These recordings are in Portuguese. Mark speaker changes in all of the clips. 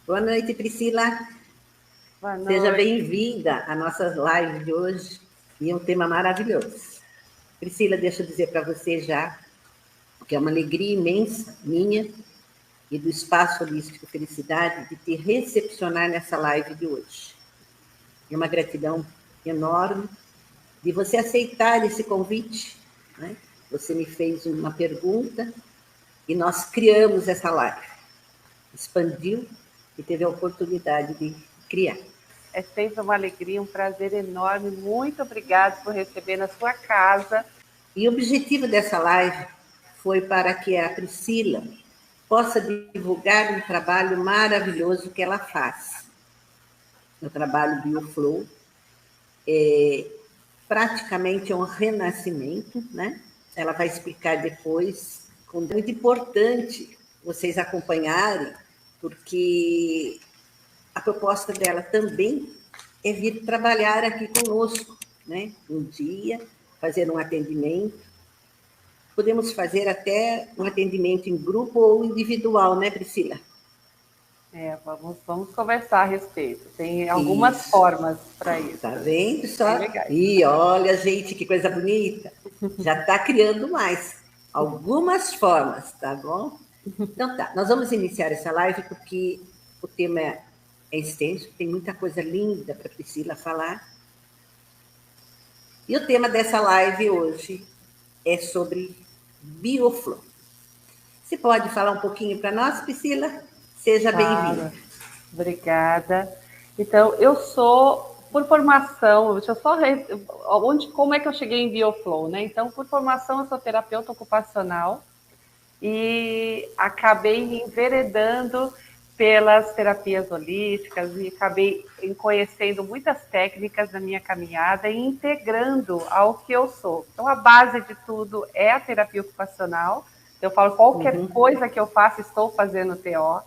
Speaker 1: Boa noite, Priscila.
Speaker 2: Boa noite.
Speaker 1: Seja bem-vinda à nossa live de hoje e um tema maravilhoso. Priscila, deixa eu dizer para você já que é uma alegria imensa minha e do Espaço Holístico Felicidade de te recepcionar nessa live de hoje. É uma gratidão enorme de você aceitar esse convite, né? Você me fez uma pergunta e nós criamos essa live. Expandiu e teve a oportunidade de criar.
Speaker 2: É sempre uma alegria, um prazer enorme. Muito obrigada por receber na sua casa.
Speaker 1: E o objetivo dessa live foi para que a Priscila possa divulgar um trabalho maravilhoso que ela faz. O trabalho BioFlow praticamente é um renascimento, né? Ela vai explicar depois. É muito importante vocês acompanharem, porque a proposta dela também é vir trabalhar aqui conosco, né? Um dia, fazer um atendimento. Podemos fazer até um atendimento em grupo ou individual, né, Priscila?
Speaker 2: Vamos conversar a respeito. Tem algumas formas para isso.
Speaker 1: Tá vendo só? E olha, gente, que coisa bonita. Já está criando mais. Algumas formas, tá bom? Então tá, nós vamos iniciar essa live porque o tema é extenso, tem muita coisa linda para Priscila falar. E o tema dessa live hoje é sobre BioFlow. Você pode falar um pouquinho para nós, Priscila? Seja bem-vinda.
Speaker 2: Obrigada. Então, eu sou, por formação, deixa eu só como é que eu cheguei em BioFlow, né? Então, por formação, eu sou terapeuta ocupacional e acabei me enveredando pelas terapias holísticas e acabei conhecendo muitas técnicas da minha caminhada e integrando ao que eu sou. Então, a base de tudo é a terapia ocupacional. Eu falo, qualquer coisa que eu faço, estou fazendo TO.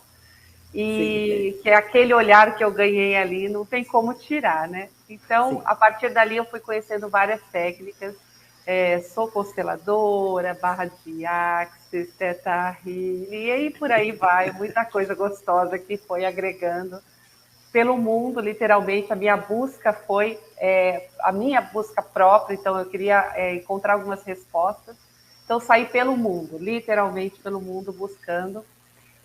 Speaker 2: E que é aquele olhar que eu ganhei ali, não tem como tirar, né? Então, a partir dali, eu fui conhecendo várias técnicas. Sou consteladora, barra de Axis, Theta Healing, e aí por aí vai, muita coisa gostosa que foi agregando pelo mundo, literalmente. A minha busca foi a minha busca própria, então eu queria encontrar algumas respostas. Então, saí pelo mundo, literalmente pelo mundo, buscando.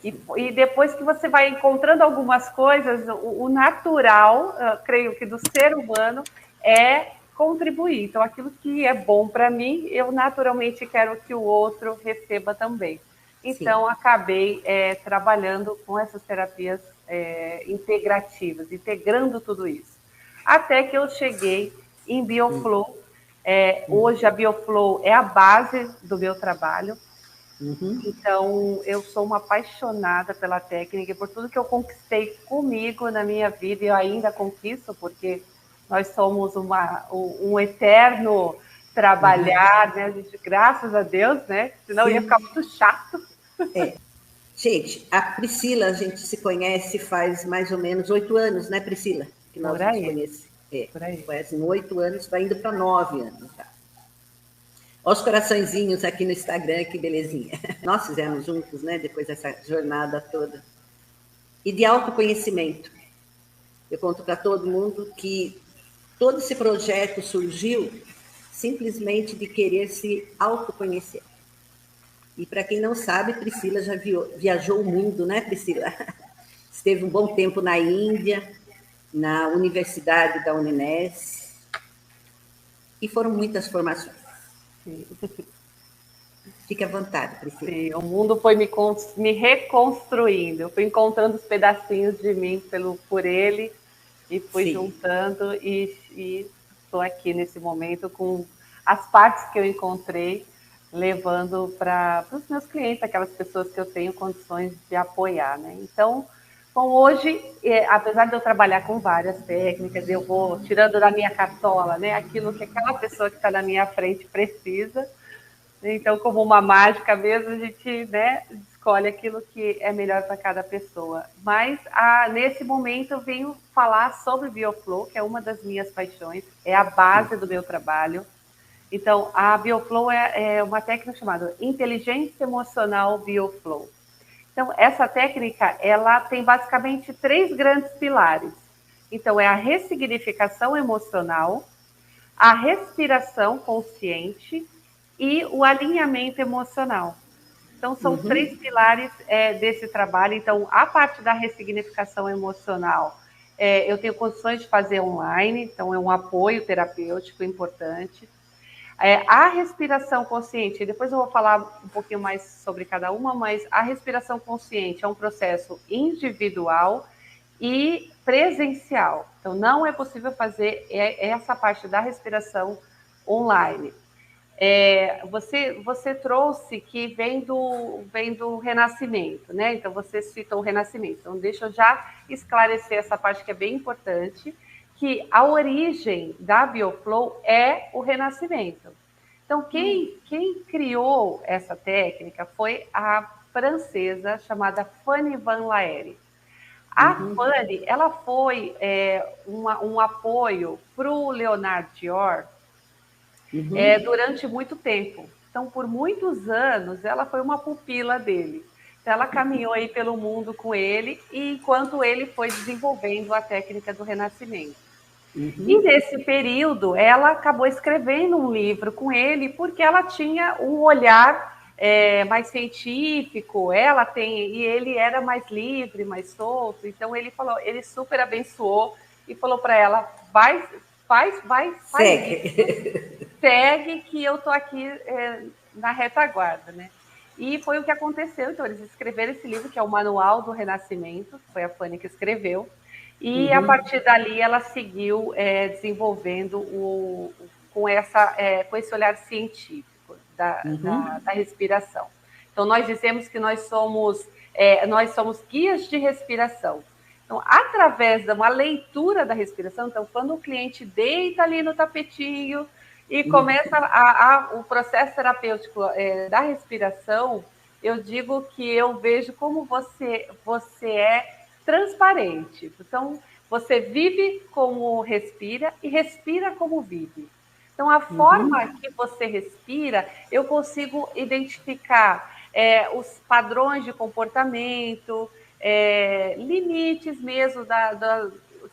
Speaker 2: E depois que você vai encontrando algumas coisas, o natural, creio que do ser humano, é contribuir. Então, aquilo que é bom para mim, eu naturalmente quero que o outro receba também. Então, acabei trabalhando com essas terapias integrativas, integrando tudo isso. Até que eu cheguei em BioFlow. Hoje, a BioFlow é a base do meu trabalho. Então, eu sou uma apaixonada pela técnica e por tudo que eu conquistei comigo na minha vida, e eu ainda conquisto, porque nós somos um eterno trabalhar, né? A gente, graças a Deus, né? Senão ia ficar muito chato.
Speaker 1: Gente, a Priscila, a gente se conhece faz mais ou menos 8 anos, né, Priscila? Que nós nos conhecemos. Faz 8 anos, vai indo para 9 anos, tá? Olha os coraçõezinhos aqui no Instagram, que belezinha. Nós fizemos juntos, né, depois dessa jornada toda. E de autoconhecimento. Eu conto para todo mundo que todo esse projeto surgiu simplesmente de querer se autoconhecer. E para quem não sabe, Priscila já viajou o mundo, né, Priscila? Esteve um bom tempo na Índia, na Universidade da Uninés, e foram muitas formações. Fique à vontade, Priscila.
Speaker 2: Sim, o mundo foi me reconstruindo. Eu fui encontrando os pedacinhos de mim por ele e fui juntando e estou aqui nesse momento com as partes que eu encontrei, levando para os meus clientes, aquelas pessoas que eu tenho condições de apoiar, né? Então, bom, hoje, apesar de eu trabalhar com várias técnicas, eu vou tirando da minha cartola, né, aquilo que aquela pessoa que está na minha frente precisa. Então, como uma mágica mesmo, a gente, né, escolhe aquilo que é melhor para cada pessoa. Mas, nesse momento, eu venho falar sobre BioFlow, que é uma das minhas paixões, é a base do meu trabalho. Então, a BioFlow é uma técnica chamada Inteligência Emocional BioFlow. Então, essa técnica, ela tem basicamente 3 grandes pilares. Então, é a ressignificação emocional, a respiração consciente e o alinhamento emocional. Então, são 3 pilares desse trabalho. Então, a parte da ressignificação emocional, eu tenho condições de fazer online, então é um apoio terapêutico importante. A respiração consciente, depois eu vou falar um pouquinho mais sobre cada uma, mas a respiração consciente é um processo individual e presencial. Então, não é possível fazer essa parte da respiração online. Você trouxe que vem do Renascimento, né? Então, você citou o Renascimento. Então, deixa eu já esclarecer essa parte que é bem importante, que a origem da BioFlow é o Renascimento. Então, quem criou essa técnica foi a francesa chamada Fanny Van Laere. A Fanny, ela foi um apoio para o Leonard Dior durante muito tempo. Então, por muitos anos, ela foi uma pupila dele. Então, ela caminhou aí pelo mundo com ele, e enquanto ele foi desenvolvendo a técnica do Renascimento. E nesse período, ela acabou escrevendo um livro com ele, porque ela tinha um olhar mais científico, e ele era mais livre, mais solto. Então, ele super abençoou e falou para ela, vai, segue que eu estou aqui na retaguarda, né? E foi o que aconteceu. Então, eles escreveram esse livro, que é o Manual do Renascimento, foi a Fanny que escreveu, e a partir dali ela seguiu desenvolvendo com esse olhar científico da respiração. Então, nós dizemos que nós somos guias de respiração. Então, através de uma leitura da respiração, então, quando o cliente deita ali no tapetinho e começa o processo terapêutico da respiração, eu digo que eu vejo como você é transparente. Então, você vive como respira e respira como vive. Então, a forma que você respira, eu consigo identificar os padrões de comportamento, limites mesmo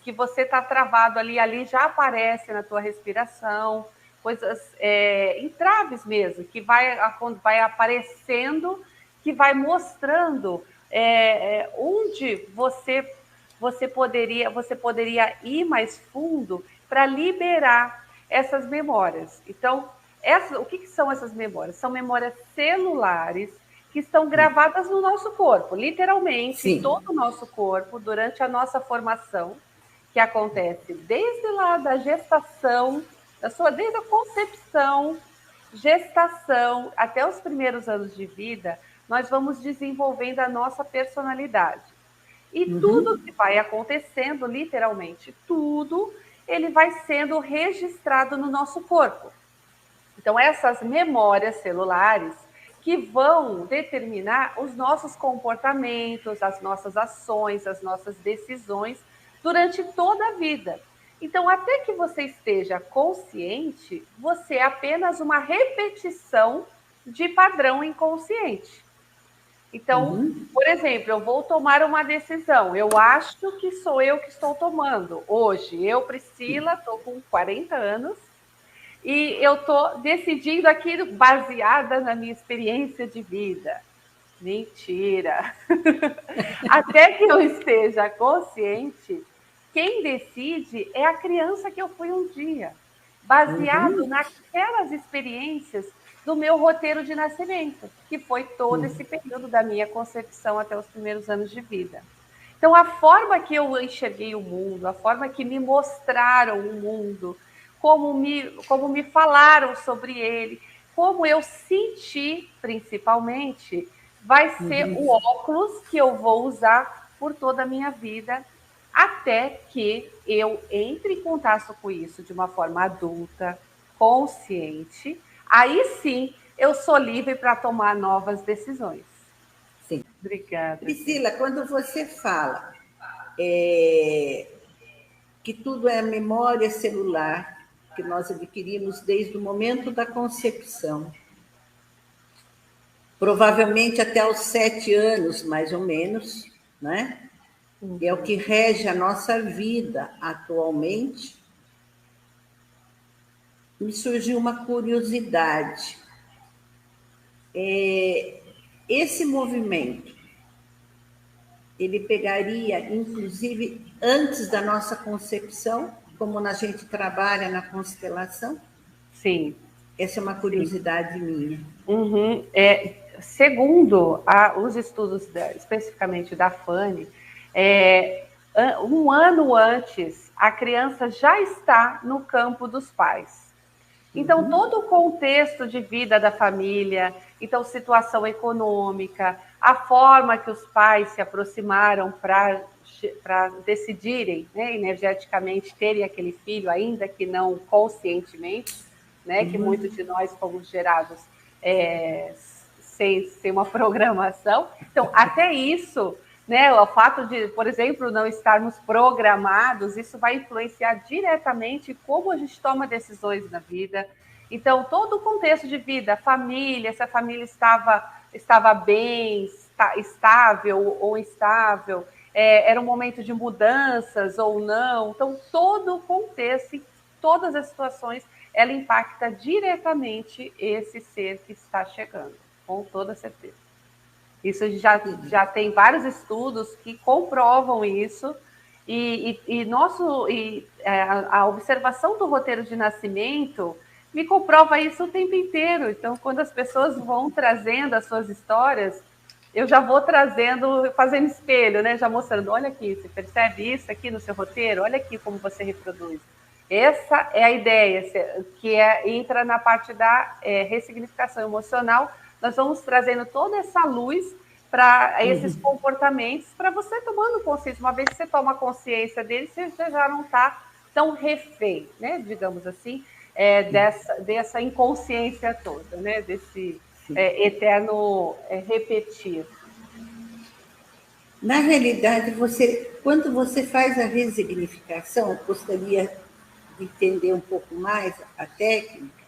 Speaker 2: que você está travado ali já aparece na tua respiração, coisas, entraves mesmo, que vai aparecendo, que vai mostrando onde você poderia ir mais fundo para liberar essas memórias. Então, o que são essas memórias? São memórias celulares que estão gravadas no nosso corpo, literalmente, em todo o nosso corpo, durante a nossa formação, que acontece desde lá da gestação, desde a concepção, gestação, até os primeiros anos de vida, nós vamos desenvolvendo a nossa personalidade. E tudo que vai acontecendo, literalmente tudo, ele vai sendo registrado no nosso corpo. Então, essas memórias celulares que vão determinar os nossos comportamentos, as nossas ações, as nossas decisões durante toda a vida. Então, até que você esteja consciente, você é apenas uma repetição de padrão inconsciente. Então, por exemplo, eu vou tomar uma decisão. Eu acho que sou eu que estou tomando. Hoje, eu, Priscila, estou com 40 anos e eu estou decidindo aqui baseada na minha experiência de vida. Mentira! Até que eu esteja consciente, quem decide é a criança que eu fui um dia, baseado naquelas experiências do meu roteiro de nascimento, que foi todo esse período da minha concepção até os primeiros anos de vida. Então, a forma que eu enxerguei o mundo, a forma que me mostraram o mundo, como me falaram sobre ele, como eu senti, principalmente, vai ser o óculos que eu vou usar por toda a minha vida, até que eu entre em contato com isso de uma forma adulta, consciente. Aí sim, eu sou livre para tomar novas decisões.
Speaker 1: Sim.
Speaker 2: Obrigada.
Speaker 1: Priscila, quando você fala que tudo é memória celular que nós adquirimos desde o momento da concepção, provavelmente até os 7 anos, mais ou menos, né? E é o que rege a nossa vida atualmente. Me surgiu uma curiosidade. Esse movimento, ele pegaria, inclusive, antes da nossa concepção, como a gente trabalha na constelação?
Speaker 2: Sim.
Speaker 1: Essa é uma curiosidade minha.
Speaker 2: Uhum. Segundo os estudos, especificamente da Fanny, um ano antes, a criança já está no campo dos pais. Então, todo o contexto de vida da família, então, situação econômica, a forma que os pais se aproximaram para decidirem, né, energeticamente, terem aquele filho, ainda que não conscientemente, né, que muitos de nós fomos gerados sem uma programação. Então, até isso, né, o fato de, por exemplo, não estarmos programados, isso vai influenciar diretamente como a gente toma decisões na vida. Então, todo o contexto de vida, família, se a família estava bem, estável ou instável, era um momento de mudanças ou não. Então, todo o contexto, em todas as situações, ela impacta diretamente esse ser que está chegando, com toda certeza. Isso já tem vários estudos que comprovam isso, a observação do roteiro de nascimento me comprova isso o tempo inteiro. Então, quando as pessoas vão trazendo as suas histórias, eu já vou trazendo, fazendo espelho, né? Já mostrando, olha aqui, você percebe isso aqui no seu roteiro? Olha aqui como você reproduz. Essa é a ideia, que entra na parte da ressignificação emocional. Nós vamos trazendo toda essa luz para esses comportamentos, para você tomando consciência. Uma vez que você toma consciência deles, você já não está tão refém, né? Digamos assim, dessa inconsciência toda, né? Desse eterno repetir.
Speaker 1: Na realidade, quando você faz a resignificação, eu gostaria de entender um pouco mais a técnica,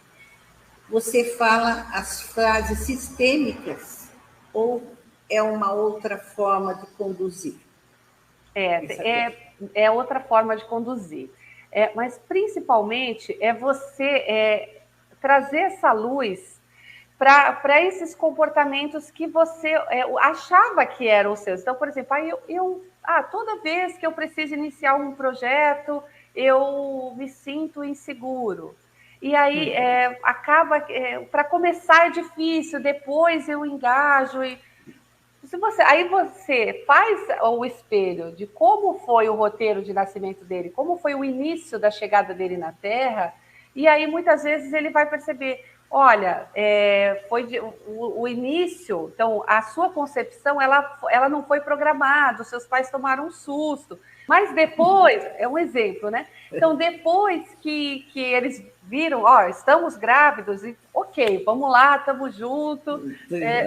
Speaker 1: você fala as frases sistêmicas ou é uma outra forma de conduzir?
Speaker 2: É outra forma de conduzir. Mas, principalmente, é você trazer essa luz para esses comportamentos que você achava que eram os seus. Então, por exemplo, toda vez que eu preciso iniciar um projeto, eu me sinto inseguro. E aí acaba, para começar é difícil, depois eu engajo. Aí você faz o espelho de como foi o roteiro de nascimento dele, como foi o início da chegada dele na Terra, e aí muitas vezes ele vai perceber, olha, o início, então a sua concepção, ela não foi programada, os seus pais tomaram um susto, mas depois, é um exemplo, né? Então, depois que eles viram, estamos grávidos, e ok, vamos lá, estamos juntos,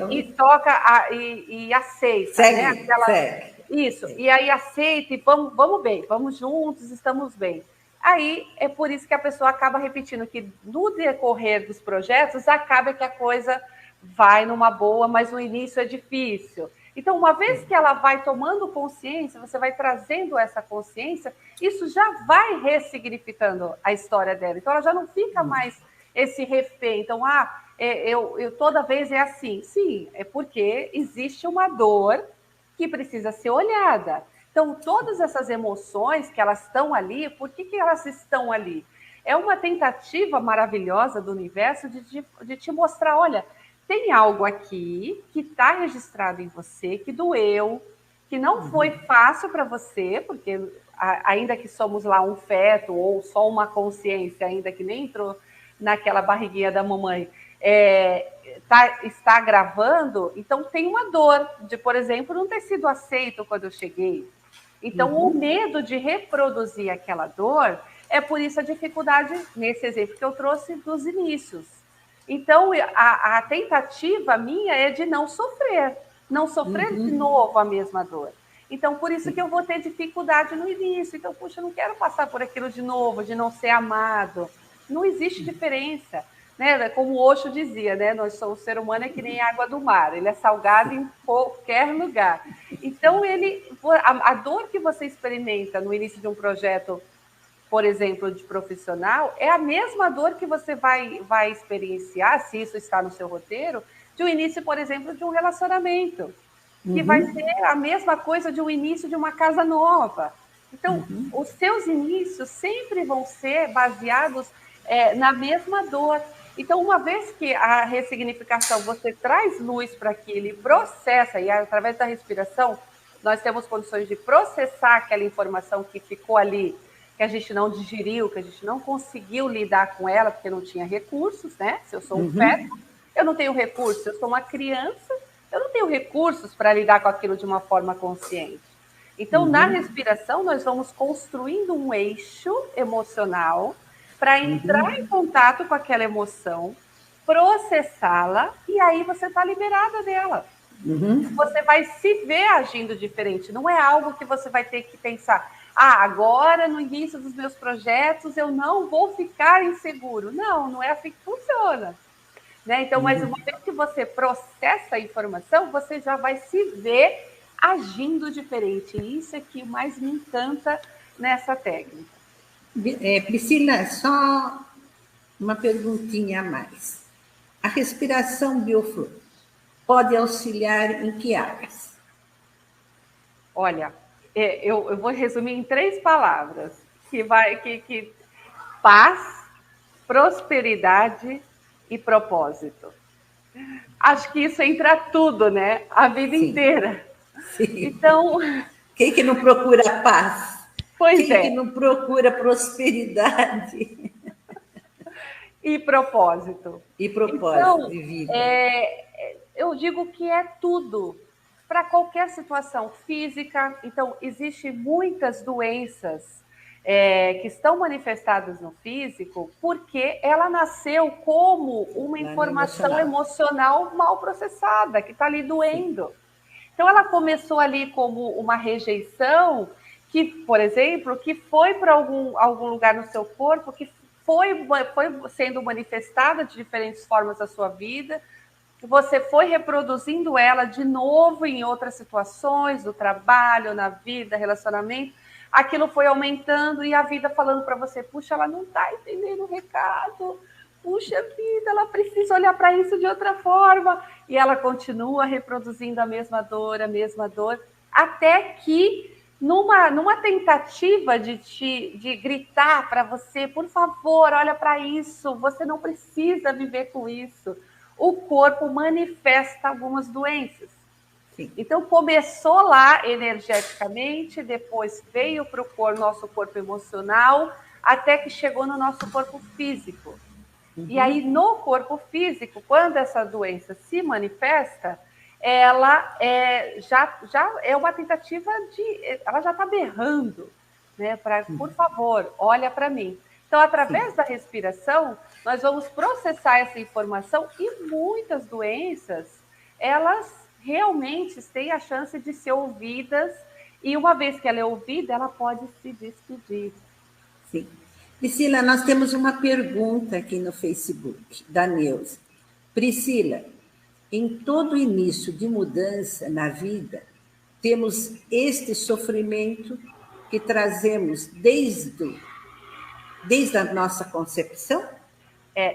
Speaker 2: e toca, e aceita,
Speaker 1: segue,
Speaker 2: né?
Speaker 1: segue.
Speaker 2: Isso, e aí aceita e vamos bem, vamos juntos, estamos bem. Aí é por isso que a pessoa acaba repetindo que no decorrer dos projetos acaba que a coisa vai numa boa, mas no início é difícil. Então, uma vez que ela vai tomando consciência, você vai trazendo essa consciência, isso já vai ressignificando a história dela. Então, ela já não fica mais esse refém. Então, eu toda vez é assim. Sim, é porque existe uma dor que precisa ser olhada. Então, todas essas emoções que elas estão ali, por que elas estão ali? É uma tentativa maravilhosa do universo de te mostrar, olha, tem algo aqui que está registrado em você, que doeu, que não foi fácil para você, porque ainda que somos lá um feto ou só uma consciência, ainda que nem entrou naquela barriguinha da mamãe, está gravando, então tem uma dor de, por exemplo, não ter sido aceito quando eu cheguei. Então, o medo de reproduzir aquela dor é por isso a dificuldade, nesse exemplo que eu trouxe, dos inícios. Então, a tentativa minha é de não sofrer de novo a mesma dor. Então, por isso que eu vou ter dificuldade no início. Então, puxa, eu não quero passar por aquilo de novo, de não ser amado. Não existe diferença. né? Como o Osho dizia, né? O ser humano é que nem água do mar, ele é salgado em qualquer lugar. Então, a dor que você experimenta no início de um projeto, por exemplo, de profissional, é a mesma dor que você vai experienciar, se isso está no seu roteiro, de um início, por exemplo, de um relacionamento, que vai ser a mesma coisa de um início de uma casa nova. Então, os seus inícios sempre vão ser baseados na mesma dor. Então, uma vez que a ressignificação, você traz luz para aquilo e processa, e através da respiração, nós temos condições de processar aquela informação que ficou ali, que a gente não digeriu, que a gente não conseguiu lidar com ela, porque não tinha recursos, né? Se eu sou um feto, eu não tenho recursos. Se eu sou uma criança, eu não tenho recursos para lidar com aquilo de uma forma consciente. Então, na respiração, nós vamos construindo um eixo emocional para entrar em contato com aquela emoção, processá-la, e aí você está liberada dela. Você vai se ver agindo diferente. Não é algo que você vai ter que pensar, agora, no início dos meus projetos, eu não vou ficar inseguro. Não, não é assim que funciona. Né? Então, mas uma vez que você processa a informação, você já vai se ver agindo diferente. E isso é que mais me encanta nessa técnica.
Speaker 1: Priscila, só uma perguntinha a mais. A respiração bioflow pode auxiliar em que áreas?
Speaker 2: Olha, eu vou resumir em 3 palavras, que paz, prosperidade e propósito. Acho que isso entra tudo, né? A vida inteira.
Speaker 1: Sim.
Speaker 2: Então,
Speaker 1: quem que não procura paz?
Speaker 2: Pois
Speaker 1: quem que não procura prosperidade?
Speaker 2: E propósito.
Speaker 1: E propósito de vida.
Speaker 2: Eu digo que é tudo. Para qualquer situação física. Então, existem muitas doenças que estão manifestadas no físico porque ela nasceu como uma informação emocional mal processada, que está ali doendo. Sim. Então, ela começou ali como uma rejeição que, por exemplo, que foi para algum lugar no seu corpo, que foi sendo manifestada de diferentes formas na sua vida, você foi reproduzindo ela de novo em outras situações, do trabalho, na vida, relacionamento, aquilo foi aumentando e a vida falando para você, puxa, ela não está entendendo o recado, puxa vida, ela precisa olhar para isso de outra forma, e ela continua reproduzindo a mesma dor, até que numa tentativa de gritar para você, por favor, olha para isso, você não precisa viver com isso, o corpo manifesta algumas doenças. Sim. Então, começou lá energeticamente, depois veio para o nosso corpo emocional, até que chegou no nosso corpo físico. E aí, no corpo físico, quando essa doença se manifesta, ela já é uma tentativa ela já está berrando, né? Por favor, olha para mim. Então, através da respiração, nós vamos processar essa informação e muitas doenças, elas realmente têm a chance de ser ouvidas e uma vez que ela é ouvida, ela pode se despedir.
Speaker 1: Sim. Priscila, nós temos uma pergunta aqui no Facebook, da Neuza. Priscila, em todo início de mudança na vida, temos este sofrimento que trazemos desde a nossa concepção?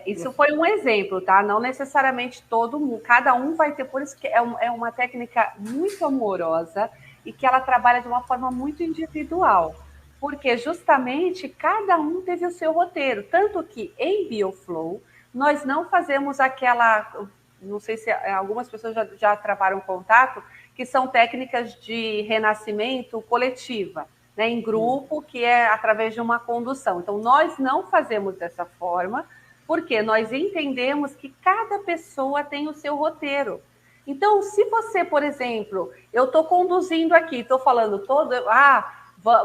Speaker 2: Isso foi um exemplo, tá? Não necessariamente todo mundo, cada um vai ter, por isso que é uma técnica muito amorosa e que ela trabalha de uma forma muito individual, porque justamente cada um teve o seu roteiro, tanto que em Bioflow nós não fazemos aquela, não sei se algumas pessoas já travaram contato, que são técnicas de renascimento coletiva, né, em grupo, que é através de uma condução. Então, nós não fazemos dessa forma, porque nós entendemos que cada pessoa tem o seu roteiro. Então, se você, por exemplo, eu estou conduzindo aqui, estou falando todo,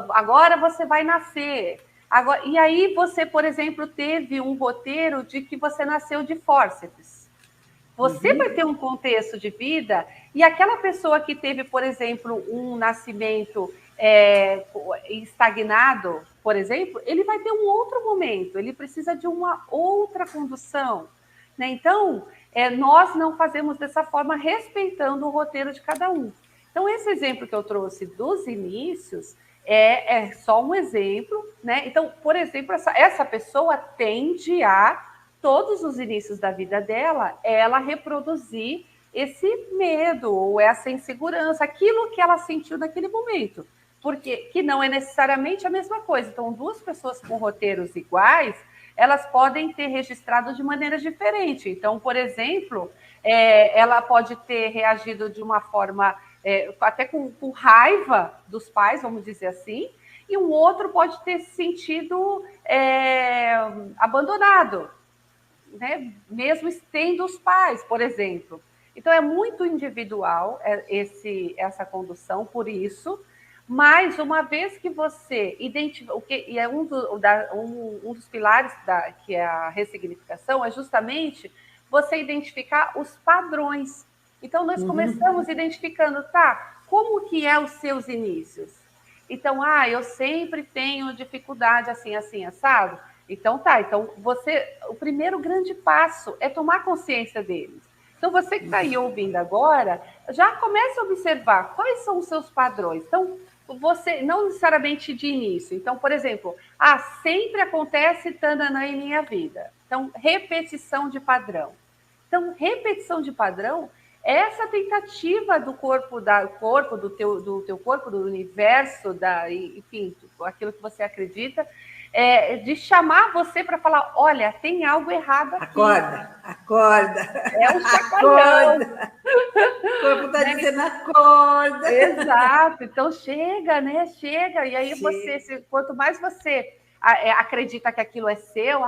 Speaker 2: agora você vai nascer. Agora, e aí você, por exemplo, teve um roteiro de que você nasceu de fórceps. Você vai ter um contexto de vida e aquela pessoa que teve, por exemplo, um nascimento estagnado, por exemplo, ele vai ter um outro momento, ele precisa de uma outra condução. né? Então, nós não fazemos dessa forma, respeitando o roteiro de cada um. Então, esse exemplo que eu trouxe dos inícios é só um exemplo, né? Então, por exemplo, essa pessoa tende a, todos os inícios da vida dela, ela reproduzir esse medo ou essa insegurança, aquilo que ela sentiu naquele momento, porque que não é necessariamente a mesma coisa. Então, duas pessoas com roteiros iguais, elas podem ter registrado de maneira diferente. Então, por exemplo, ela pode ter reagido de uma forma até com raiva dos pais, vamos dizer assim, e um outro pode ter se sentido abandonado, né? Mesmo tendo os pais, por exemplo. Então, é muito individual essa condução, por isso, mas uma vez que você identifica, e é um dos pilares que é a ressignificação, é justamente você identificar os padrões. Então, nós começamos identificando, tá, como que é os seus inícios? Então, eu sempre tenho dificuldade assim, assim, assado. Então, tá, então o primeiro grande passo é tomar consciência deles. Então, você que está aí ouvindo agora, já comece a observar quais são os seus padrões. Então, você, não necessariamente de início. Então, por exemplo, sempre acontece tananã em minha vida. Então, repetição de padrão. Então, repetição de padrão é essa tentativa do corpo, do teu corpo, do universo, enfim, aquilo que você acredita, de chamar você para falar, olha, tem algo errado aqui.
Speaker 1: Acorda.
Speaker 2: É um chacoalhão.
Speaker 1: O corpo está dizendo, acorda.
Speaker 2: Exato. Então, chega, né? Chega. E aí, quanto mais você acredita que aquilo é seu,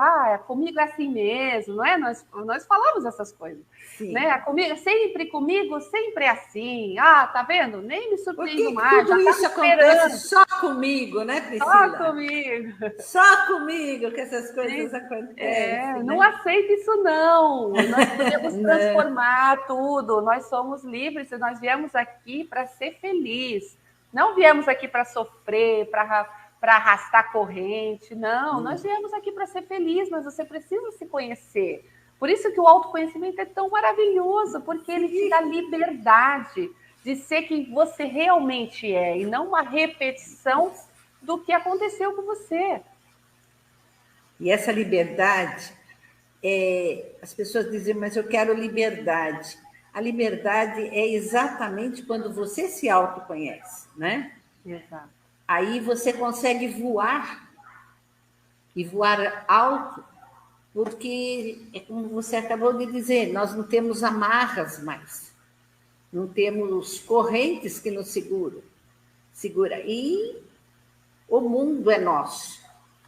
Speaker 2: comigo é assim mesmo, não é? Nós falamos essas coisas. Sim. Né? Sempre comigo, sempre é assim. Tá vendo? Nem me surpreendo mais.
Speaker 1: Tudo isso acontece só comigo, né, Priscila?
Speaker 2: Só comigo.
Speaker 1: Só comigo que essas coisas acontecem.
Speaker 2: Não aceita isso, não. Nós podemos transformar tudo. Nós somos livres e nós viemos aqui para ser felizes. Não viemos aqui para sofrer, para arrastar corrente. Não, nós viemos aqui para ser felizes, mas você precisa se conhecer. Por isso que o autoconhecimento é tão maravilhoso, porque ele te dá liberdade de ser quem você realmente é, e não uma repetição do que aconteceu com você.
Speaker 1: E essa liberdade, as pessoas dizem, mas eu quero liberdade. A liberdade é exatamente quando você se autoconhece, né?
Speaker 2: Exato.
Speaker 1: Aí você consegue voar, e voar alto, porque é como você acabou de dizer, nós não temos amarras mais, não temos correntes que nos segura. E o mundo é nosso,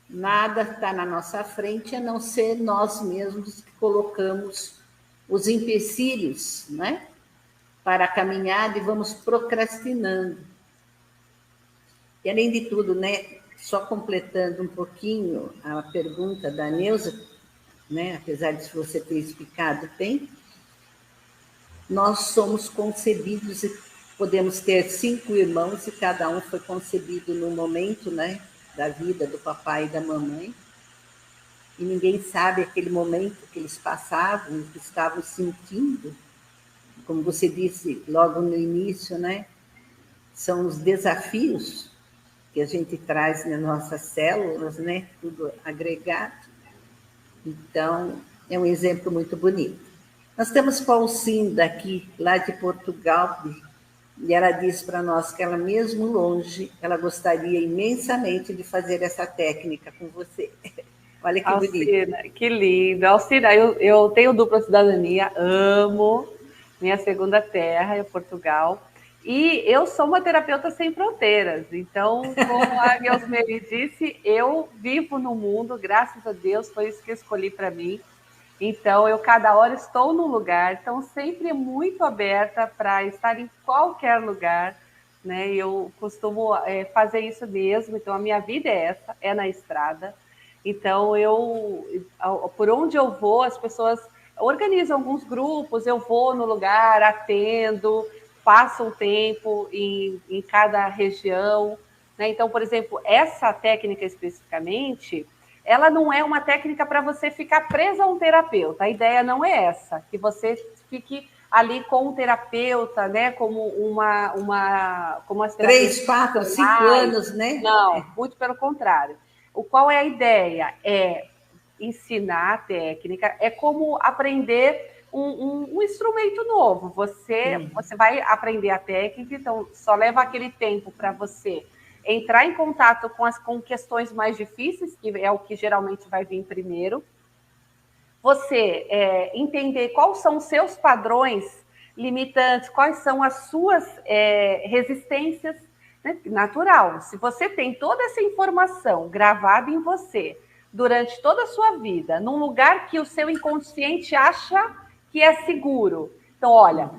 Speaker 1: nada está na nossa frente a não ser nós mesmos que colocamos os empecilhos, né, para a caminhada e vamos procrastinando. E além de tudo, né, só completando um pouquinho a pergunta da Neuza, né, apesar de você ter explicado bem, nós somos concebidos e podemos ter 5 irmãos e cada um foi concebido no momento, né, da vida do papai e da mamãe, e ninguém sabe aquele momento que eles passavam, o que estavam sentindo, como você disse logo no início, né, são os desafios que a gente traz nas nossas células, né, tudo agregado. Então, é um exemplo muito bonito. Nós temos Paulcinda aqui, lá de Portugal, e ela diz para nós que ela, mesmo longe, ela gostaria imensamente de fazer essa técnica com você. Olha que
Speaker 2: Alcina,
Speaker 1: bonito.
Speaker 2: Que lindo. Alcina, eu tenho dupla cidadania, amo minha segunda terra, é Portugal. E eu sou uma terapeuta sem fronteiras. Então, como a Gelsmeri disse, eu vivo no mundo, graças a Deus, foi isso que eu escolhi para mim. Então, eu cada hora estou num lugar, então sempre muito aberta para estar em qualquer lugar, né? Eu costumo fazer isso mesmo, então a minha vida é essa, é na estrada. Então, por onde eu vou, as pessoas organizam alguns grupos, eu vou no lugar, atendo, passo um tempo em cada região, né? Então, por exemplo, essa técnica especificamente, ela não é uma técnica para você ficar presa a um terapeuta. A ideia não é essa, que você fique ali com um terapeuta, né? Como as
Speaker 1: 3, 4, 5 anos, né?
Speaker 2: Não, muito pelo contrário. Qual é a ideia? É ensinar a técnica, é como aprender um instrumento novo. Você vai aprender a técnica, então só leva aquele tempo para você entrar em contato com questões mais difíceis, que é o que geralmente vai vir primeiro. Você entender quais são os seus padrões limitantes, quais são as suas resistências, né? Natural. Se você tem toda essa informação gravada em você durante toda a sua vida, num lugar que o seu inconsciente acha que é seguro. Então, olha,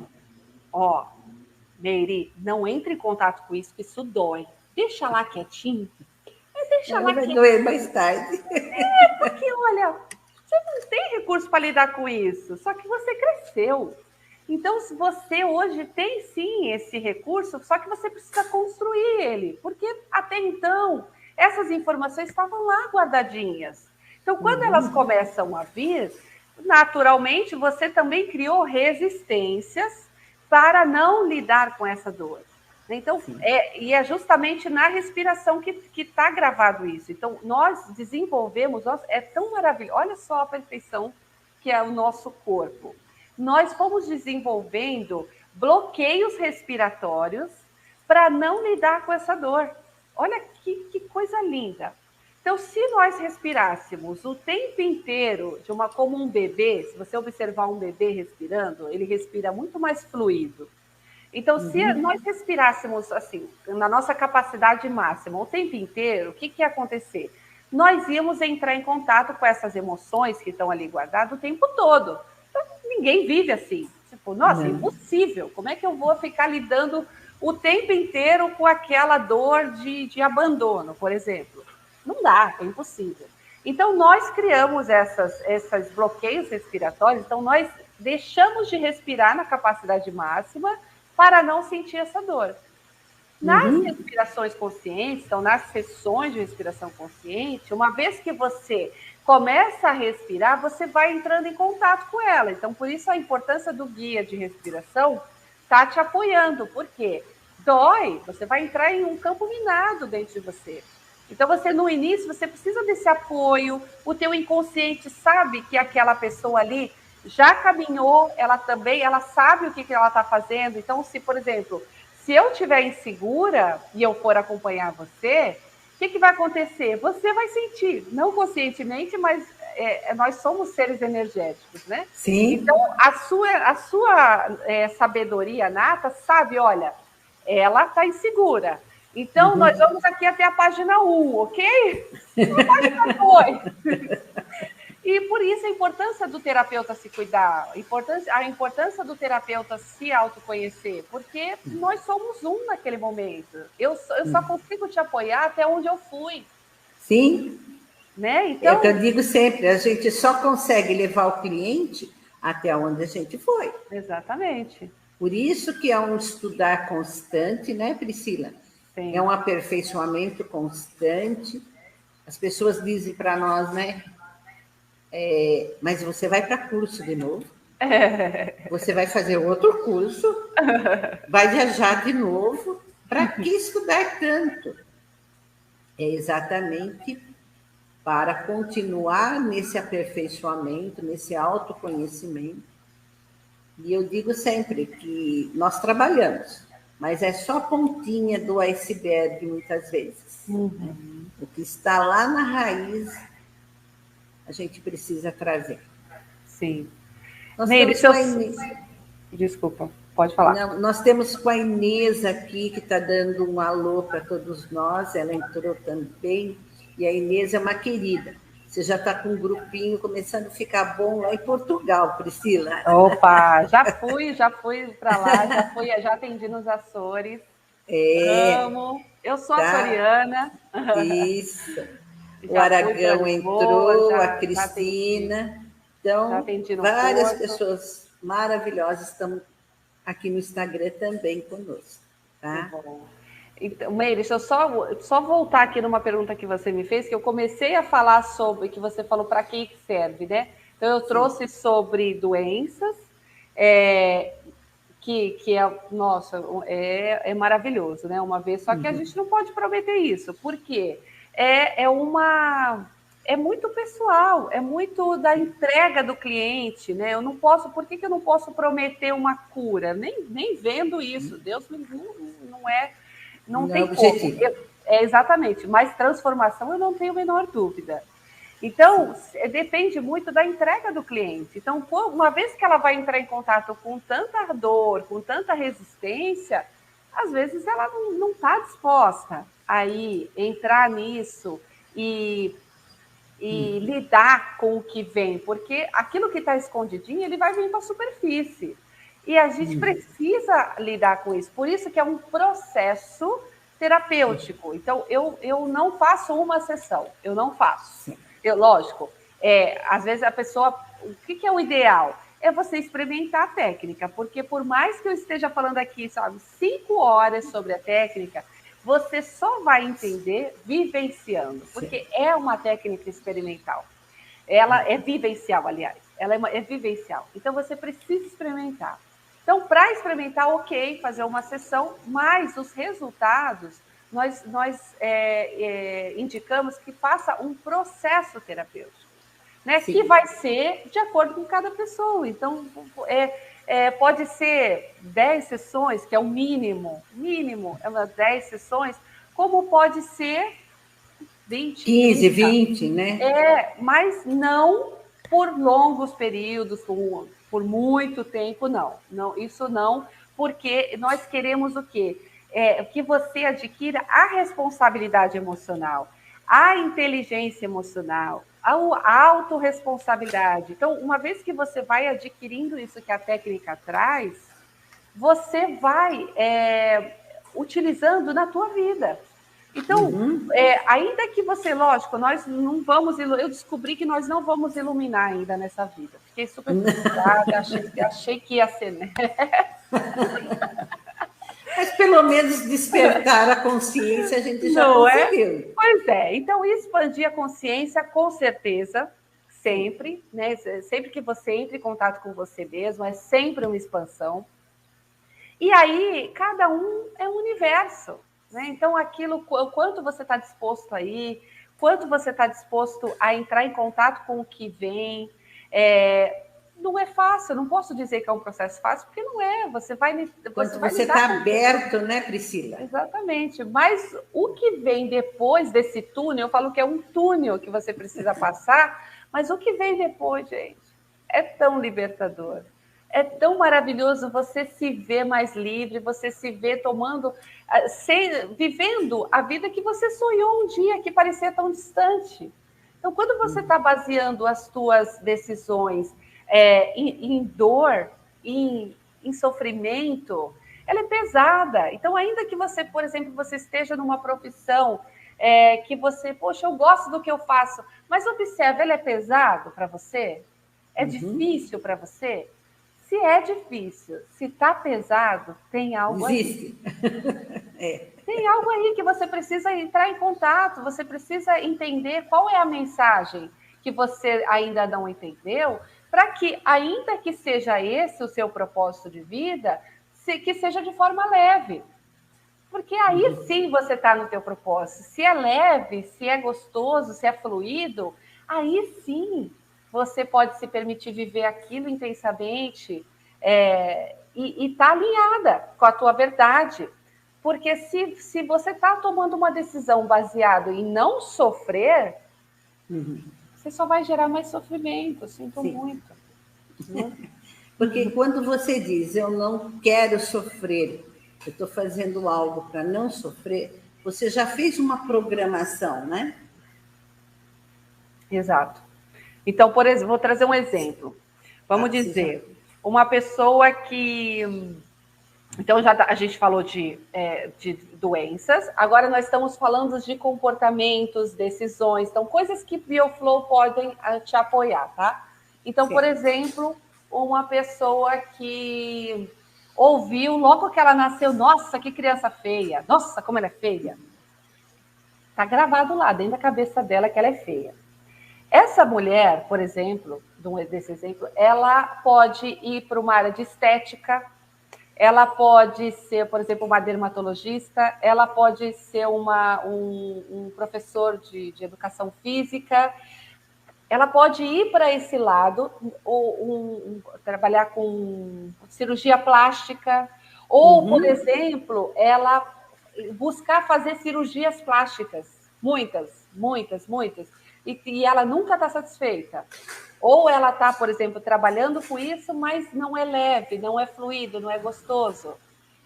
Speaker 2: Meire, não entre em contato com isso, que isso dói. Deixa lá quietinho. Deixa lá
Speaker 1: vai doer mais tarde.
Speaker 2: Porque, olha, você não tem recurso para lidar com isso, só que você cresceu. Então, se você hoje tem sim esse recurso, só que você precisa construir ele, porque até então essas informações estavam lá guardadinhas. Então, quando elas começam a vir, naturalmente você também criou resistências para não lidar com essa dor. Então, é justamente na respiração que está gravado isso. Então, nós desenvolvemos, é tão maravilhoso, olha só a perfeição que é o nosso corpo. Nós fomos desenvolvendo bloqueios respiratórios para não lidar com essa dor. Olha que coisa linda. Então, se nós respirássemos o tempo inteiro, como um bebê, se você observar um bebê respirando, ele respira muito mais fluido. Então, se nós respirássemos assim, na nossa capacidade máxima o tempo inteiro, o que ia acontecer? Nós íamos entrar em contato com essas emoções que estão ali guardadas o tempo todo. Então, ninguém vive assim. Tipo, nossa, impossível. Como é que eu vou ficar lidando o tempo inteiro com aquela dor de abandono, por exemplo? Não dá, é impossível. Então, nós criamos esses bloqueios respiratórios, então nós deixamos de respirar na capacidade máxima para não sentir essa dor. Nas respirações conscientes, então nas sessões de respiração consciente, uma vez que você começa a respirar, você vai entrando em contato com ela. Então, por isso a importância do guia de respiração está te apoiando. Por quê? Dói, você vai entrar em um campo minado dentro de você. Então, no início, você precisa desse apoio, o teu inconsciente sabe que aquela pessoa ali já caminhou, ela sabe o que ela está fazendo. Então, se, por exemplo, se eu estiver insegura e eu for acompanhar você, o que vai acontecer? Você vai sentir, não conscientemente, mas nós somos seres energéticos, né?
Speaker 1: Sim.
Speaker 2: Então, a sua sabedoria nata sabe, olha, ela está insegura. Então, nós vamos aqui até a página 1, ok? A página 2. E por isso a importância do terapeuta se cuidar, a importância do terapeuta se autoconhecer, porque nós somos um naquele momento. Eu só consigo te apoiar até onde eu fui.
Speaker 1: Sim.
Speaker 2: Né? Então,
Speaker 1: é o que eu digo sempre, a gente só consegue levar o cliente até onde a gente foi.
Speaker 2: Exatamente.
Speaker 1: Por isso que é um estudar constante, né, Priscila? Sim. É um aperfeiçoamento constante. As pessoas dizem para nós, né? Mas você vai para curso de novo, você vai fazer outro curso, vai viajar de novo, para que estudar tanto? É exatamente para continuar nesse aperfeiçoamento, nesse autoconhecimento. E eu digo sempre que nós trabalhamos, mas é só a pontinha do iceberg muitas vezes. Né? O que está lá na raiz, a gente precisa trazer.
Speaker 2: Sim.
Speaker 1: Desculpa,
Speaker 2: pode falar.
Speaker 1: Não, nós temos com a Inês aqui, que está dando um alô para todos nós, ela entrou também, e a Inês é uma querida. Você já está com um grupinho começando a ficar bom lá em Portugal, Priscila.
Speaker 2: Opa, já fui para lá, já atendi nos Açores. Amo. Eu sou açoriana.
Speaker 1: Isso. O Aragão entrou, a Cristina. Então, várias pessoas maravilhosas estão aqui no Instagram também conosco. Tá?
Speaker 2: Então, Meire, deixa eu só voltar aqui numa pergunta que você me fez, que eu comecei a falar sobre, que você falou para que serve, né? Então, eu trouxe sobre doenças, que nossa, é maravilhoso, né? Uma vez, só que a gente não pode prometer isso, porque é muito pessoal, é muito da entrega do cliente, né? Eu não posso, por que eu não posso prometer uma cura? Nem vendo isso, Deus não tem como. Exatamente, mas transformação eu não tenho a menor dúvida. Então, depende muito da entrega do cliente. Então, uma vez que ela vai entrar em contato com tanta dor, com tanta resistência, às vezes ela não está disposta a entrar nisso e lidar com o que vem, porque aquilo que está escondidinho, ele vai vir para a superfície. E a gente precisa lidar com isso. Por isso que é um processo terapêutico. Então, eu não faço uma sessão, eu não faço. Lógico, às vezes a pessoa... O que é o ideal? É você experimentar a técnica, porque por mais que eu esteja falando aqui, 5 horas sobre a técnica, você só vai entender vivenciando, porque é uma técnica experimental. Ela é vivencial, aliás. Ela é vivencial. Então, você precisa experimentar. Então, para experimentar, ok, fazer uma sessão, mas os resultados, nós indicamos que faça um processo terapêutico, né? Que vai ser de acordo com cada pessoa. Então, pode ser 10 sessões, que é o mínimo, é umas 10 sessões, como pode ser 20,
Speaker 1: 15, 30. 20, né?
Speaker 2: Mas não por longos períodos, por muito tempo, não. Isso não, porque nós queremos o quê? Que você adquira a responsabilidade emocional, a inteligência emocional, a autorresponsabilidade. Então, uma vez que você vai adquirindo isso que a técnica traz, você vai utilizando na tua vida. Então, ainda que você, lógico, nós não vamos... Eu descobri que nós não vamos iluminar ainda nessa vida. Fiquei super frustrada, achei que ia ser, né?
Speaker 1: Mas pelo menos despertar a consciência a gente já conseguiu.
Speaker 2: Pois é. Então, expandir a consciência, com certeza, sempre, né? Sempre que você entra em contato com você mesmo, é sempre uma expansão. E aí, cada um é um universo, né? Então, aquilo, quanto você está disposto a ir, quanto você está disposto a entrar em contato com o que vem, não é fácil, não posso dizer que é um processo fácil, porque não é. Você
Speaker 1: está aberto, né, Priscila?
Speaker 2: Exatamente. Mas o que vem depois desse túnel, eu falo que é um túnel que você precisa passar, mas o que vem depois, gente, é tão libertador. É tão maravilhoso você se ver mais livre, você se ver vivendo a vida que você sonhou um dia, que parecia tão distante. Então, quando você está baseando as tuas decisões em dor, em sofrimento, ela é pesada. Então, ainda que você, por exemplo, você esteja numa profissão que você, poxa, eu gosto do que eu faço, mas observe, ele é pesado para você? É difícil para você? Se é difícil, se está pesado, tem algo
Speaker 1: aí.
Speaker 2: Tem algo aí que você precisa entrar em contato, você precisa entender qual é a mensagem que você ainda não entendeu, para que, ainda que seja esse o seu propósito de vida, que seja de forma leve. Porque aí sim você está no teu propósito. Se é leve, se é gostoso, se é fluido, aí sim você pode se permitir viver aquilo intensamente e está alinhada com a tua verdade. Porque se você está tomando uma decisão baseada em não sofrer, você só vai gerar mais sofrimento. Sinto muito. Né?
Speaker 1: Porque quando você diz, eu não quero sofrer, eu estou fazendo algo para não sofrer, você já fez uma programação, né?
Speaker 2: Exato. Então, por exemplo, vou trazer um exemplo. Vamos dizer, uma pessoa que... Então, a gente falou de doenças, agora nós estamos falando de comportamentos, decisões, então, coisas que BioFlow podem te apoiar, tá? Então, por exemplo, uma pessoa que ouviu logo que ela nasceu, nossa, que criança feia, nossa, como ela é feia. Está gravado lá, dentro da cabeça dela, que ela é feia. Essa mulher, por exemplo, desse exemplo, ela pode ir para uma área de estética, ela pode ser, por exemplo, uma dermatologista, ela pode ser um professor de educação física, ela pode ir para esse lado, ou trabalhar com cirurgia plástica, ou, por exemplo, ela buscar fazer cirurgias plásticas, muitas, e ela nunca está satisfeita. Ou ela está, por exemplo, trabalhando com isso, mas não é leve, não é fluido, não é gostoso.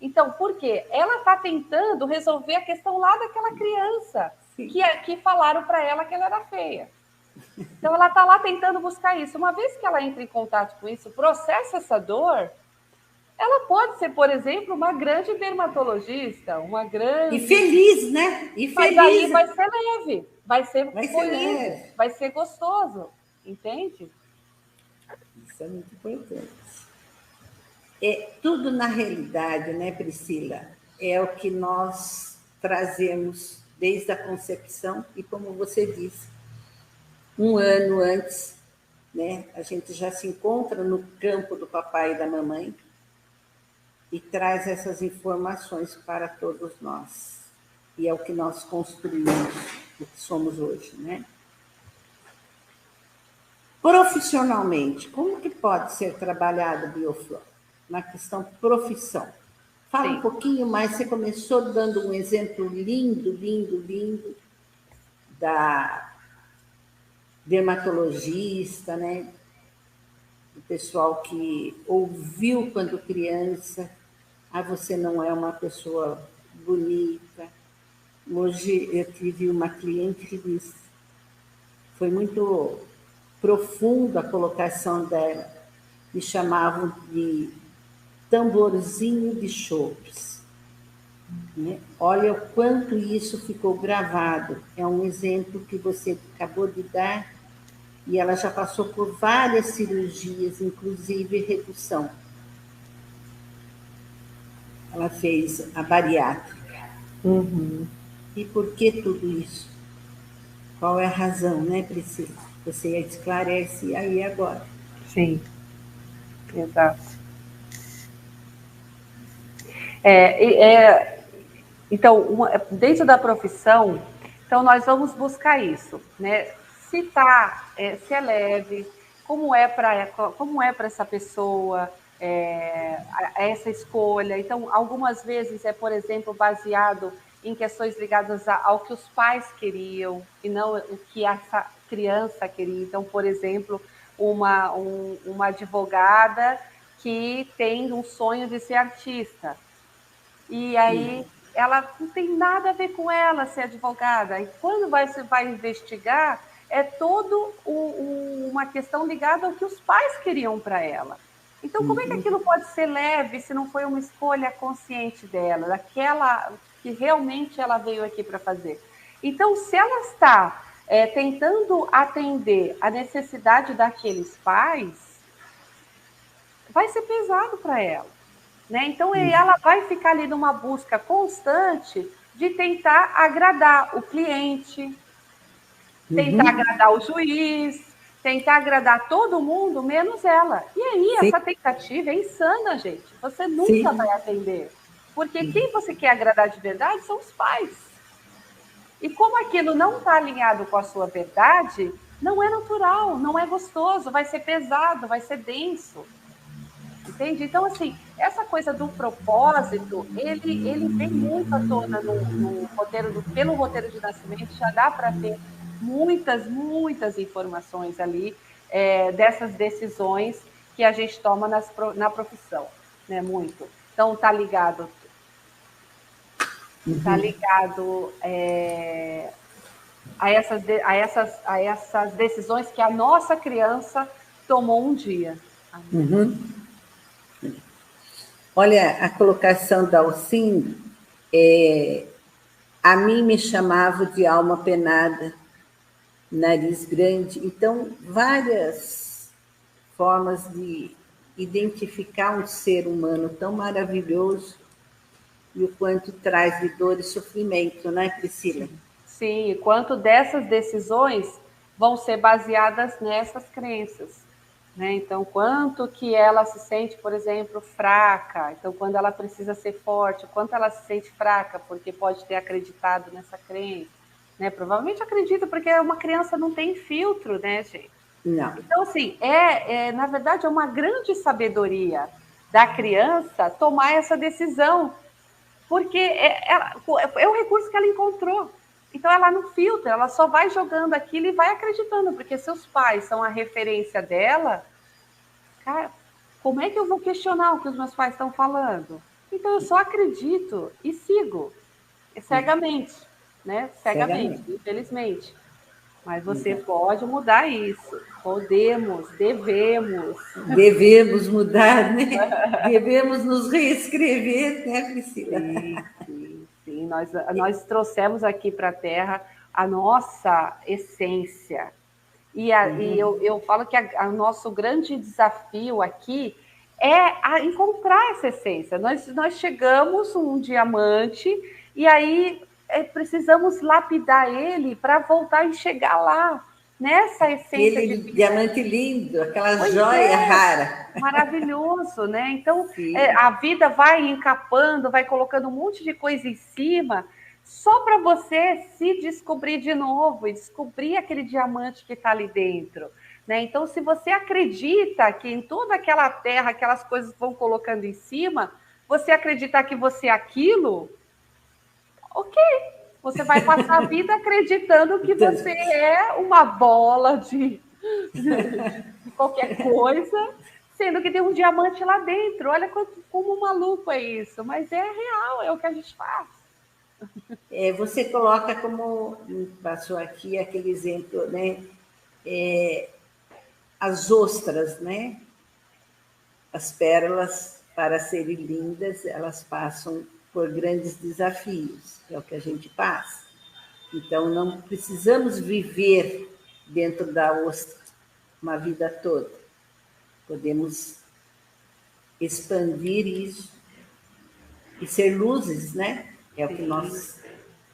Speaker 2: Então, por quê? Ela está tentando resolver a questão lá daquela criança, que falaram para ela que ela era feia. Então, ela está lá tentando buscar isso. Uma vez que ela entra em contato com isso, processa essa dor, ela pode ser, por exemplo, uma grande dermatologista, uma grande...
Speaker 1: E feliz, né? E
Speaker 2: feliz. Mas aí vai ser leve, vai ser
Speaker 1: fluido,
Speaker 2: vai ser gostoso, entende?
Speaker 1: Isso é muito importante. Tudo na realidade, né, Priscila, é o que nós trazemos desde a concepção e, como você disse, um ano antes, né, a gente já se encontra no campo do papai e da mamãe e traz essas informações para todos nós. E é o que nós construímos, o que somos hoje, né? Profissionalmente, como que pode ser trabalhado o Bioflor? Na questão profissão. Fala um pouquinho mais, você começou dando um exemplo lindo da dermatologista, né? O pessoal que ouviu quando criança, você não é uma pessoa bonita. Hoje eu tive uma cliente que disse, foi muito profunda a colocação dela, me chamavam de tamborzinho de chopes. Né? Olha o quanto isso ficou gravado. É um exemplo que você acabou de dar, e ela já passou por várias cirurgias, inclusive redução. Ela fez a bariátrica. E por que tudo isso? Qual é a razão, né, Priscila? Você esclarece aí agora.
Speaker 2: Sim, exato. Então, dentro da profissão, então nós vamos buscar isso, né? Se é leve, como é para essa pessoa essa escolha. Então, algumas vezes por exemplo, baseado em questões ligadas ao que os pais queriam e não o que essa criança queria. Então, por exemplo, uma advogada que tem um sonho de ser artista. E aí ela não tem nada a ver com ela ser advogada. E quando você vai investigar, é toda uma questão ligada ao que os pais queriam para ela. Então, como é que aquilo pode ser leve se não foi uma escolha consciente dela, daquela que realmente ela veio aqui para fazer? Então, se ela está tentando atender a necessidade daqueles pais, vai ser pesado para ela. Né? Então, ela vai ficar ali numa busca constante de tentar agradar o cliente, tentar agradar o juiz, tentar agradar todo mundo, menos ela. E aí, essa tentativa é insana, gente. Você nunca vai atender. Porque quem você quer agradar de verdade são os pais. E como aquilo não está alinhado com a sua verdade, não é natural, não é gostoso, vai ser pesado, vai ser denso. Entende? Então, assim, essa coisa do propósito, ele vem muito à tona pelo roteiro de nascimento, já dá para ter muitas informações ali dessas decisões que a gente toma na profissão, né? Muito. Então, está ligado a essas decisões que a nossa criança tomou um dia.
Speaker 1: Olha, a colocação da Alcine, a mim me chamava de alma penada, nariz grande. Então, várias formas de identificar um ser humano tão maravilhoso e o quanto traz de dor e sofrimento, né, Priscila?
Speaker 2: Sim, e quanto dessas decisões vão ser baseadas nessas crenças, né? Então, quanto que ela se sente, por exemplo, fraca, então quando ela precisa ser forte, quanto ela se sente fraca porque pode ter acreditado nessa crença, né? Provavelmente acredita porque uma criança não tem filtro, né, gente?
Speaker 1: Não.
Speaker 2: Então, assim, na verdade, é uma grande sabedoria da criança tomar essa decisão, porque é o recurso que ela encontrou. Então, ela não filtra, ela só vai jogando aquilo e vai acreditando, porque seus pais são a referência dela. Cara, como é que eu vou questionar o que os meus pais estão falando? Então, eu só acredito e sigo, cegamente, né? Cegamente, infelizmente. Mas você pode mudar isso. Podemos, devemos.
Speaker 1: Devemos mudar, né? Devemos nos reescrever, né, Priscila?
Speaker 2: Sim, sim, sim. Nós trouxemos aqui para a Terra a nossa essência. E eu falo que o nosso grande desafio aqui é encontrar essa essência. Nós chegamos um diamante e aí precisamos lapidar ele para voltar e chegar lá, nessa essência
Speaker 1: Aquele
Speaker 2: de
Speaker 1: diamante lindo, aquela
Speaker 2: pois
Speaker 1: joia rara.
Speaker 2: maravilhoso, né? Então,
Speaker 1: Sim.
Speaker 2: a vida vai encapando, vai colocando um monte de coisa em cima, só para você se descobrir de novo e descobrir aquele diamante que está ali dentro, né? Então, se você acredita que em toda aquela terra, aquelas coisas vão colocando em cima, você acreditar que você é aquilo, ok. Você vai passar a vida acreditando que você é uma bola de qualquer coisa, sendo que tem um diamante lá dentro. Olha como maluco é isso, mas é real, é o que a gente faz.
Speaker 1: Você coloca como passou aqui aquele exemplo, né? As ostras, né? As pérolas, para serem lindas, elas passam por grandes desafios, é o que a gente passa. Então, não precisamos viver dentro da ostra uma vida toda. Podemos expandir isso e ser luzes, né? É o que nós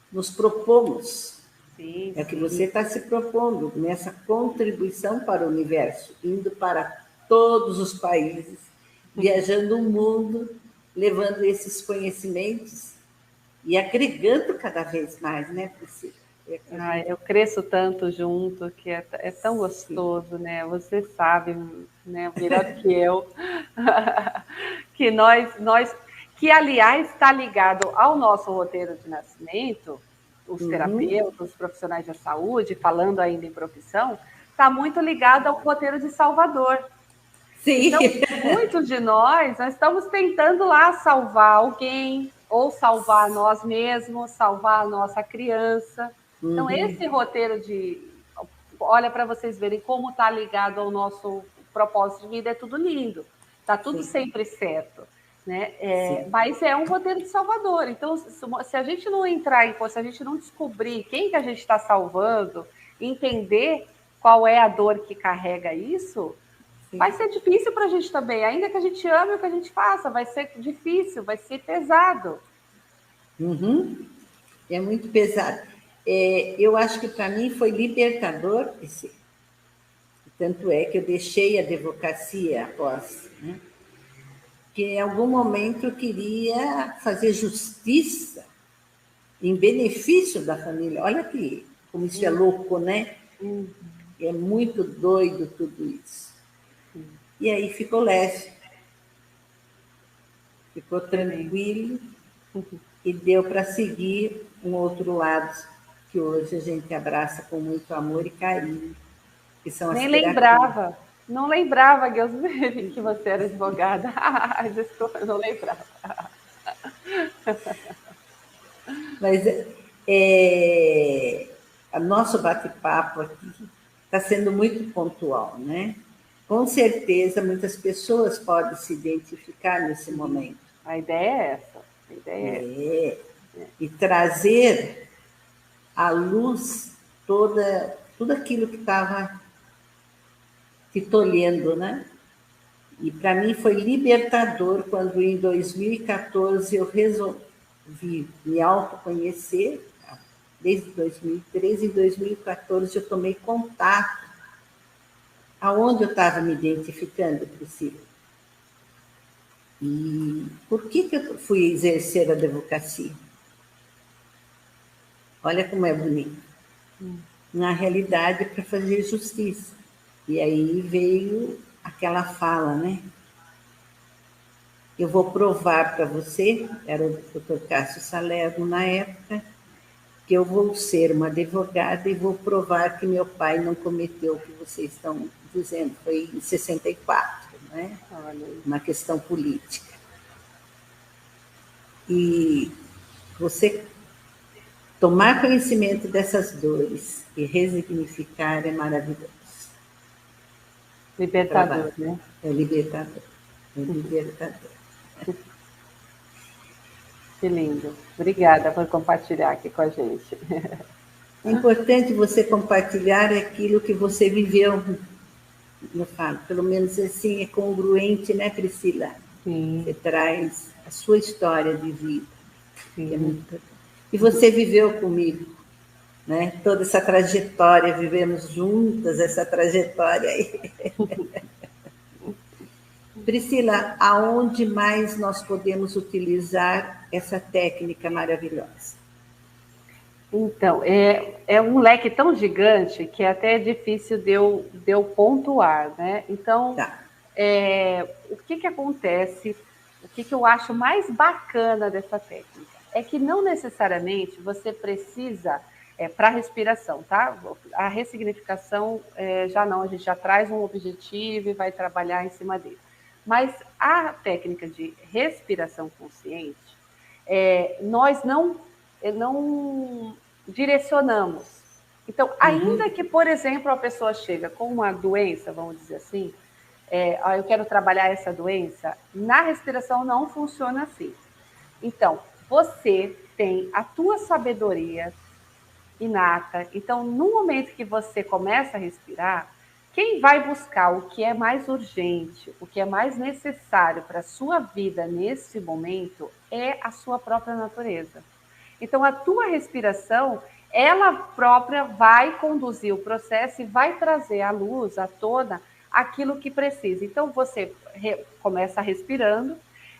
Speaker 1: nos propomos.
Speaker 2: Sim,
Speaker 1: É o que você está se propondo nessa contribuição para o universo, indo para todos os países, viajando o mundo, levando esses conhecimentos e agregando cada vez mais, né, Priscila?
Speaker 2: Eu cresço tanto junto que é tão gostoso, né? Você sabe, né, melhor do que eu, que que aliás está ligado ao nosso roteiro de nascimento, os terapeutas, os profissionais da saúde, falando ainda em profissão, está muito ligado ao roteiro de Salvador.
Speaker 1: Sim.
Speaker 2: Então, muitos de nós estamos tentando lá salvar alguém, ou salvar nós mesmos, salvar a nossa criança. Então, esse roteiro olha, para vocês verem como está ligado ao nosso propósito de vida, é tudo lindo, está tudo sempre certo. Né? Mas é um roteiro de Salvador. Então, se a gente não entrar se a gente não descobrir quem que a gente está salvando, entender qual é a dor que carrega isso, vai ser difícil para a gente também. Ainda que a gente ame o que a gente faça, vai ser difícil, vai ser pesado.
Speaker 1: É muito pesado. Eu acho que para mim foi libertador tanto é que eu deixei a advocacia após, né? Que em algum momento eu queria fazer justiça em benefício da família. Olha que como isso é louco, né? É muito doido tudo isso. E aí ficou leve, ficou tranquilo e deu para seguir um outro lado que hoje a gente abraça com muito amor e carinho, que são as terapias.
Speaker 2: Não lembrava, Gelsmere, que você era advogada. Desculpa, não lembrava.
Speaker 1: Mas o nosso bate-papo aqui está sendo muito pontual, né? Com certeza, muitas pessoas podem se identificar nesse momento.
Speaker 2: A ideia é essa. A ideia é essa.
Speaker 1: E trazer à luz tudo aquilo que estava te tolhendo, né? E para mim foi libertador quando em 2014 eu resolvi me autoconhecer. Desde 2013, em 2014 eu tomei contato aonde eu estava me identificando, Priscila. E por que eu fui exercer a advocacia? Olha como é bonito. Na realidade, para fazer justiça. E aí veio aquela fala, né? Eu vou provar para você, era o doutor Cássio Salerno na época, que eu vou ser uma advogada e vou provar que meu pai não cometeu o que vocês estão dizendo. Foi em 64, né? Uma questão política. E você tomar conhecimento dessas dores e resignificar é maravilhoso.
Speaker 2: Libertador, né?
Speaker 1: É libertador. É libertador.
Speaker 2: Que lindo. Obrigada por compartilhar aqui com a gente.
Speaker 1: É importante você compartilhar aquilo que você viveu. Eu falo, pelo menos assim, é congruente, né, Priscila?
Speaker 2: Sim.
Speaker 1: Você traz a sua história de vida. Que é muito... E você viveu comigo, né? Toda essa trajetória, vivemos juntas essa trajetória aí. Priscila, aonde mais nós podemos utilizar essa técnica maravilhosa?
Speaker 2: Então, é um leque tão gigante que até é difícil de eu pontuar, né? Então,
Speaker 1: tá.
Speaker 2: O que acontece, o que eu acho mais bacana dessa técnica é que não necessariamente você precisa, para a respiração, tá? A ressignificação já não, a gente já traz um objetivo e vai trabalhar em cima dele. Mas a técnica de respiração consciente, nós não direcionamos. Então, ainda que, por exemplo, a pessoa chega com uma doença, vamos dizer assim, eu quero trabalhar essa doença, na respiração não funciona assim. Então, você tem a tua sabedoria inata. Então, no momento que você começa a respirar, quem vai buscar o que é mais urgente, o que é mais necessário para a sua vida nesse momento é a sua própria natureza. Então, a tua respiração, ela própria vai conduzir o processo e vai trazer à luz, à tona, aquilo que precisa. Então, você começa respirando.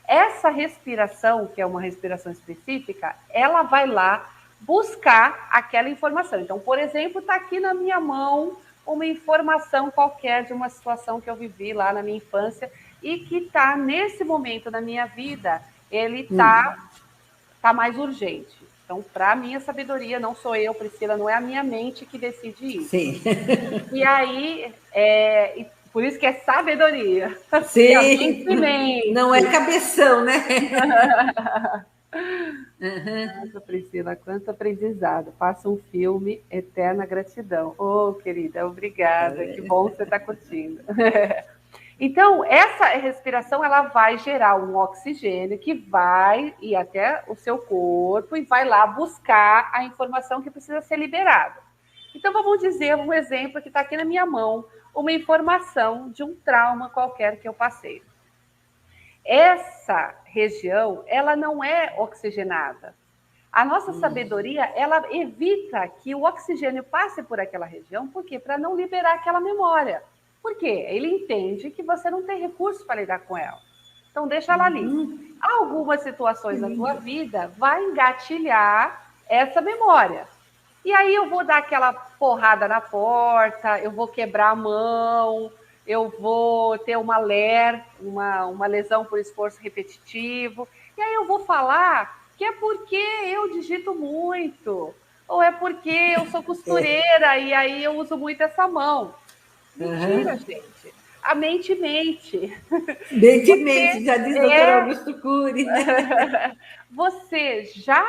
Speaker 2: Essa respiração, que é uma respiração específica, ela vai lá buscar aquela informação. Então, por exemplo, está aqui na minha mão uma informação qualquer de uma situação que eu vivi lá na minha infância e que está, nesse momento da minha vida, ele tá mais urgente. Então, para a minha sabedoria, não sou eu, Priscila, não é a minha mente que decide isso.
Speaker 1: Sim.
Speaker 2: E aí, por isso que é sabedoria.
Speaker 1: Sim. Não é cabeção, né?
Speaker 2: Nossa, Priscila, quanto aprendizado. Faça um filme, Eterna Gratidão. Oh, querida, obrigada. Que bom você está curtindo. Então, essa respiração, ela vai gerar um oxigênio que vai ir até o seu corpo e vai lá buscar a informação que precisa ser liberada. Então, vamos dizer um exemplo que está aqui na minha mão, uma informação de um trauma qualquer que eu passei. Essa região, ela não é oxigenada. A nossa sabedoria, ela evita que o oxigênio passe por aquela região, por quê? Para não liberar aquela memória. Por quê? Ele entende que você não tem recurso para lidar com ela. Então, deixa ela ali. Algumas situações da tua vida vai engatilhar essa memória. E aí eu vou dar aquela porrada na porta, eu vou quebrar a mão, eu vou ter uma LER, uma lesão por esforço repetitivo. E aí eu vou falar que é porque eu digito muito, ou é porque eu sou costureira e aí eu uso muito essa mão. Mentira, gente. A mente mente.
Speaker 1: Mente, já diz o doutor Augusto Cury.
Speaker 2: Você já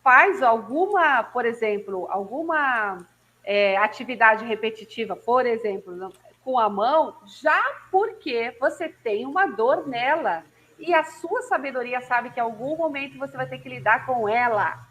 Speaker 2: faz alguma, por exemplo, alguma atividade repetitiva, por exemplo, com a mão, já porque você tem uma dor nela. E a sua sabedoria sabe que em algum momento você vai ter que lidar com ela.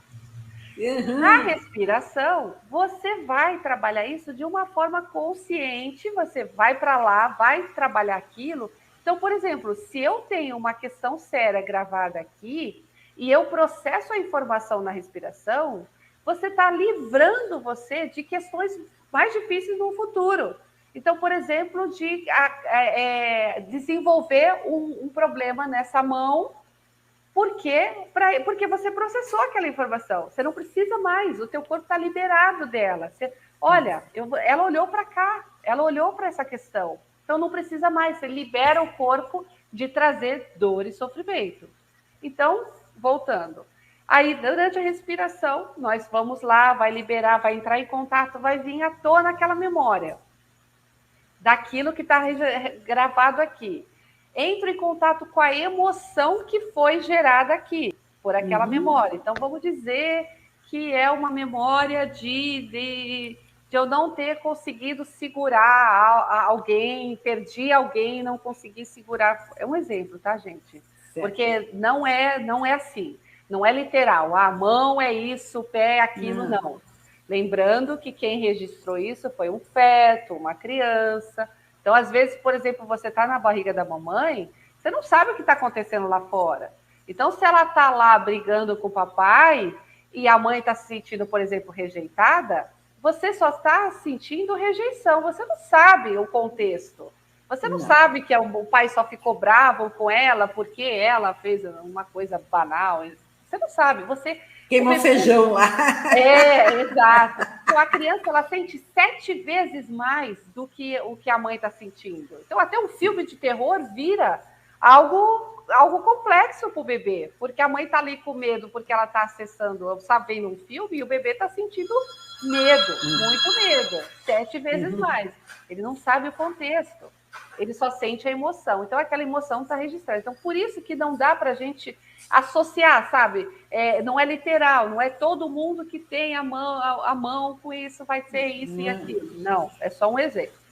Speaker 2: Na respiração, você vai trabalhar isso de uma forma consciente, você vai para lá, vai trabalhar aquilo Então, por exemplo, se eu tenho uma questão séria gravada aqui e eu processo a informação na respiração, você está livrando você de questões mais difíceis no futuro. Então, por exemplo, de desenvolver um problema nessa mão, porque você processou aquela informação. Você não precisa mais, o teu corpo está liberado dela. Olha, ela olhou para cá, ela olhou para essa questão. Então, não precisa mais, você libera o corpo de trazer dor e sofrimento. Então, voltando. Aí, durante a respiração, nós vamos lá, vai liberar, vai entrar em contato, vai vir à tona aquela memória daquilo que está gravado aqui. Entro em contato com a emoção que foi gerada aqui, por aquela memória. Então, vamos dizer que é uma memória de eu não ter conseguido segurar alguém, perdi alguém, não consegui segurar. É um exemplo, tá, gente? Certo. Porque não é assim. Não é literal. A mão é isso, o pé é aquilo, não. Lembrando que quem registrou isso foi um feto, uma criança. Então, às vezes, por exemplo, você está na barriga da mamãe, você não sabe o que está acontecendo lá fora. Então, se ela está lá brigando com o papai e a mãe está se sentindo, por exemplo, rejeitada, você só está sentindo rejeição. Você não sabe o contexto. Você não sabe que o pai só ficou bravo com ela porque ela fez uma coisa banal. Você não sabe. Você
Speaker 1: queimou feijão lá.
Speaker 2: Exato. Então, a criança, ela sente 7 vezes mais do que o que a mãe está sentindo. Então, até um filme de terror vira algo complexo para o bebê, porque a mãe está ali com medo, porque ela está acessando, sabe, vendo um filme, e o bebê está sentindo medo, muito medo, 7 vezes mais. Ele não sabe o contexto, ele só sente a emoção. Então, aquela emoção está registrada. Então, por isso que não dá para a gente associar, sabe? Não é literal, não é todo mundo que tem a mão com isso, vai ser isso e aquilo. Não, é só um exemplo.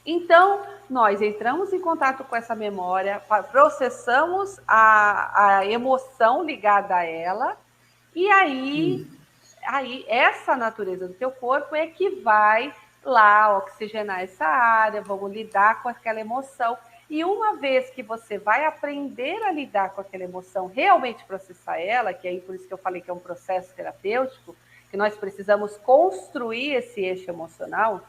Speaker 2: Então, nós entramos em contato com essa memória, processamos a emoção ligada a ela, e aí essa natureza do teu corpo é que vai lá oxigenar essa área, vamos lidar com aquela emoção. E uma vez que você vai aprender a lidar com aquela emoção, realmente processar ela, que aí por isso que eu falei que é um processo terapêutico, que nós precisamos construir esse eixo emocional,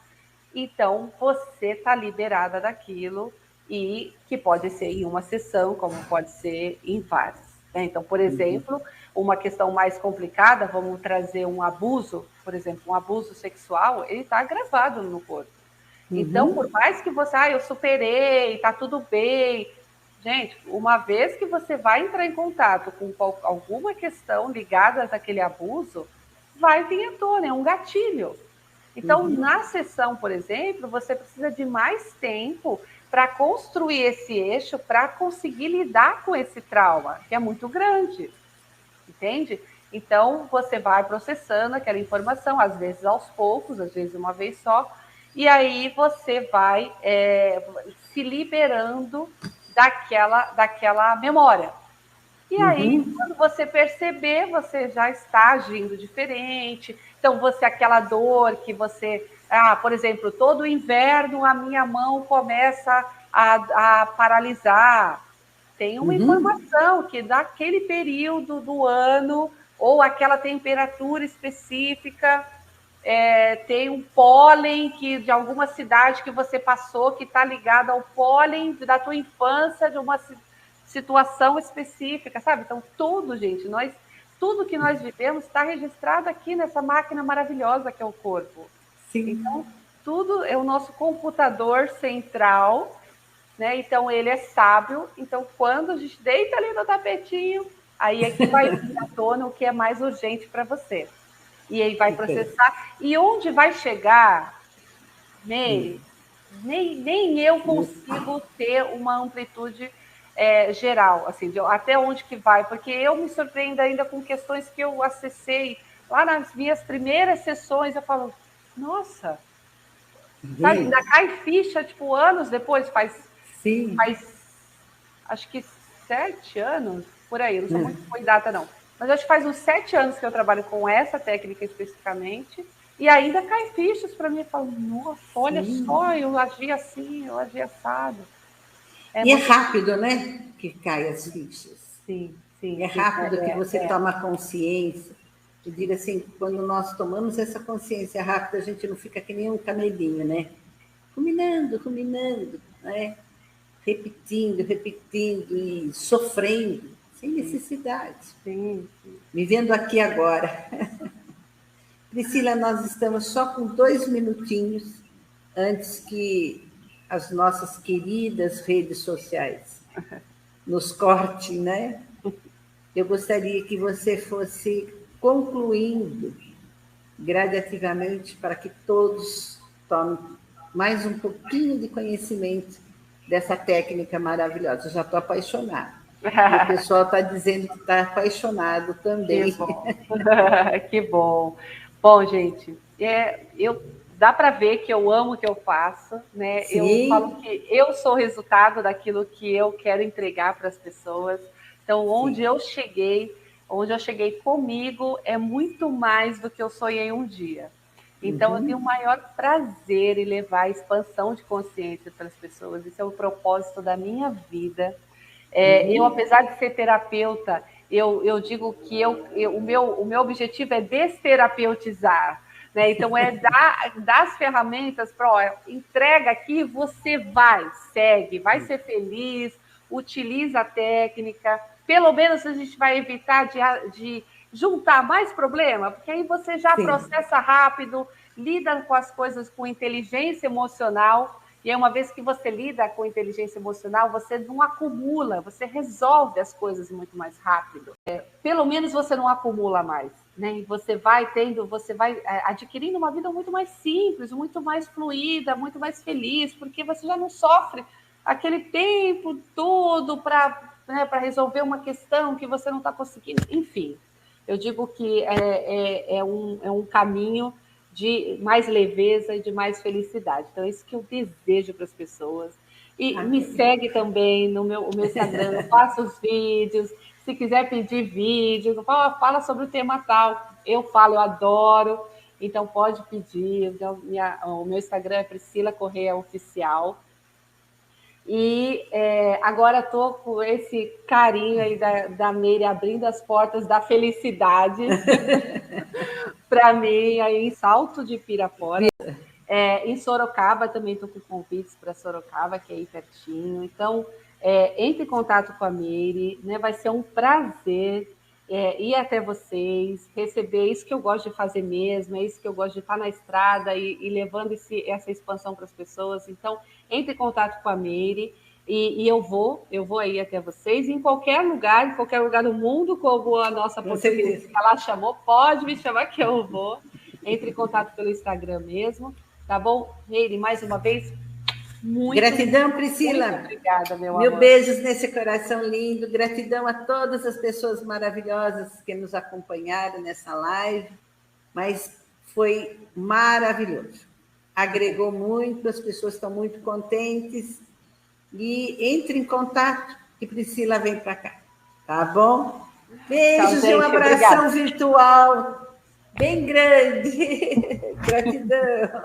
Speaker 2: então você está liberada daquilo, e que pode ser em uma sessão, como pode ser em várias. Né? Então, por exemplo, uma questão mais complicada, vamos trazer um abuso, por exemplo, um abuso sexual, ele está gravado no corpo. Então, por mais que você, eu superei, tá tudo bem. Gente, uma vez que você vai entrar em contato com alguma questão ligada àquele abuso, vai vir à tona, é um gatilho. Então, na sessão, por exemplo, você precisa de mais tempo para construir esse eixo, para conseguir lidar com esse trauma, que é muito grande. Entende? Então, você vai processando aquela informação, às vezes aos poucos, às vezes uma vez só, e aí você vai se liberando daquela memória. E aí, quando você perceber, você já está agindo diferente. Então, aquela dor que você... por exemplo, todo inverno a minha mão começa a paralisar. Tem uma informação que daquele período do ano, ou aquela temperatura específica... tem um pólen de alguma cidade que você passou, que está ligado ao pólen da tua infância, de uma situação específica, sabe? Então, tudo, gente, tudo que nós vivemos está registrado aqui nessa máquina maravilhosa que é o corpo. Sim. Então, tudo é o nosso computador central, né? Então, ele é sábio. Então, quando a gente deita ali no tapetinho, aí é que vai vir à tona o que é mais urgente para você. E aí vai processar. E onde vai chegar, nem eu consigo ter uma amplitude geral, assim, até onde que vai, porque eu me surpreendo ainda com questões que eu acessei lá nas minhas primeiras sessões, eu falo, nossa, sabe, ainda cai ficha, tipo, anos depois, faz acho que 7 anos, por aí, não sou muito boa em data, não. Mas acho que faz uns 7 anos que eu trabalho com essa técnica especificamente, e ainda cai fichas para mim. Eu falo, nossa, olha só, eu agi assim, eu agi assado.
Speaker 1: E é rápido, né? Que cai as fichas.
Speaker 2: Sim, sim.
Speaker 1: É rápido que você toma consciência. Eu digo assim, quando nós tomamos essa consciência rápida, a gente não fica que nem um camelinho, né? Ruminando, né? Repetindo e sofrendo, sem necessidade.
Speaker 2: Sim.
Speaker 1: Vivendo aqui agora. Priscila, nós estamos só com 2 minutinhos antes que as nossas queridas redes sociais nos cortem, né? Eu gostaria que você fosse concluindo gradativamente para que todos tomem mais um pouquinho de conhecimento dessa técnica maravilhosa. Eu já estou apaixonada. E o pessoal está dizendo que está apaixonado também.
Speaker 2: Que bom. Que bom. Bom, gente, dá para ver que eu amo o que eu faço, né?
Speaker 1: Sim.
Speaker 2: Eu falo que eu sou resultado daquilo que eu quero entregar para as pessoas. Então, onde eu cheguei comigo, é muito mais do que eu sonhei um dia. Então, eu tenho o maior prazer em levar a expansão de consciência para as pessoas. Isso é o propósito da minha vida. Eu, apesar de ser terapeuta, eu digo que o meu objetivo é desterapeutizar. Né? Então, dar as ferramentas para, entrega aqui, você segue, vai ser feliz, utiliza a técnica. Pelo menos a gente vai evitar de juntar mais problema, porque aí você já processa rápido, lida com as coisas com inteligência emocional, e aí uma vez que você lida com inteligência emocional, você não acumula, você resolve as coisas muito mais rápido. Pelo menos você não acumula mais, né? E você vai adquirindo uma vida muito mais simples, muito mais fluida, muito mais feliz, porque você já não sofre aquele tempo todo para resolver uma questão que você não está conseguindo. Enfim, eu digo que é um caminho de mais leveza e de mais felicidade. Então, é isso que eu desejo para as pessoas. E me segue também no meu Instagram, eu faço os vídeos. Se quiser pedir vídeos, fala sobre o tema tal. Eu falo, eu adoro. Então, pode pedir. Então, o meu Instagram é Priscila Correia Oficial. E agora estou com esse carinho aí da Meire abrindo as portas da felicidade para mim, aí em Salto de Pirapora. Em Sorocaba também estou com convites para Sorocaba, que é aí pertinho. Então, entre em contato com a Meire, né? Vai ser um prazer ir até vocês, receber isso que eu gosto de fazer mesmo, é isso que eu gosto de estar na estrada e levando essa expansão para as pessoas. Então, entre em contato com a Meire e eu vou aí até vocês, em qualquer lugar do mundo, como a nossa portuguesa ela chamou, pode me chamar que eu vou. Entre em contato pelo Instagram mesmo, tá bom? Meire, mais uma vez,
Speaker 1: gratidão, Priscila.
Speaker 2: Muito obrigada, meu amor.
Speaker 1: Mil beijos nesse coração lindo. Gratidão a todas as pessoas maravilhosas que nos acompanharam nessa live. Mas foi maravilhoso. Agregou muito, as pessoas estão muito contentes. E entre em contato que Priscila vem para cá. Tá bom? Beijos e um abração virtual bem grande. Gratidão.